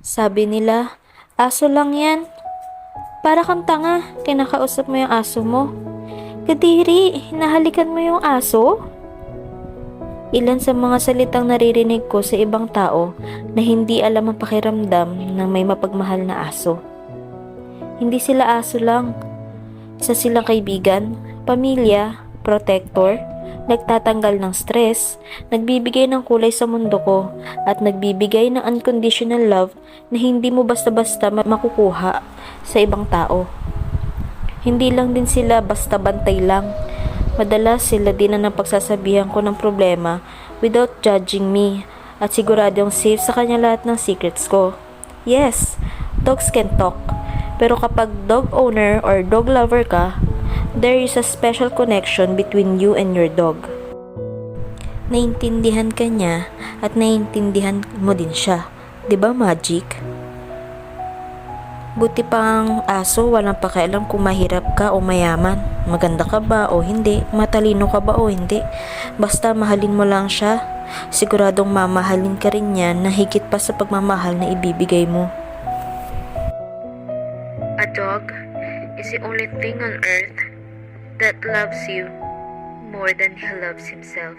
Sabi nila, aso lang yan. Para kang tanga, kinakausap mo yung aso mo. Kadiri, hinahalikan mo yung aso? Ilan sa mga salitang naririnig ko sa ibang tao na hindi alam ang pakiramdam ng may mapagmahal na aso. Hindi sila aso lang. Isa silang kaibigan, pamilya, protector, nagtatanggal ng stress, nagbibigay ng kulay sa mundo ko, at nagbibigay ng unconditional love na hindi mo basta-basta makukuha sa ibang tao. Hindi lang din sila basta bantay lang. Madalas sila din ang pagsasabihan ko ng problema without judging me, at siguradong safe sa kanya lahat ng secrets ko. Yes, dogs can talk. Pero kapag dog owner or dog lover ka, there is a special connection between you and your dog. Naintindihan ka niya at naintindihan mo din siya. 'Di ba, Magic? Buti pang aso, walang pakialam kung mahirap ka o mayaman, maganda ka ba o hindi, matalino ka ba o hindi. Basta mahalin mo lang siya, siguradong mamahalin ka rin niya na higit pa sa pagmamahal na ibibigay mo. A dog is the only thing on earth that loves you more than he loves himself.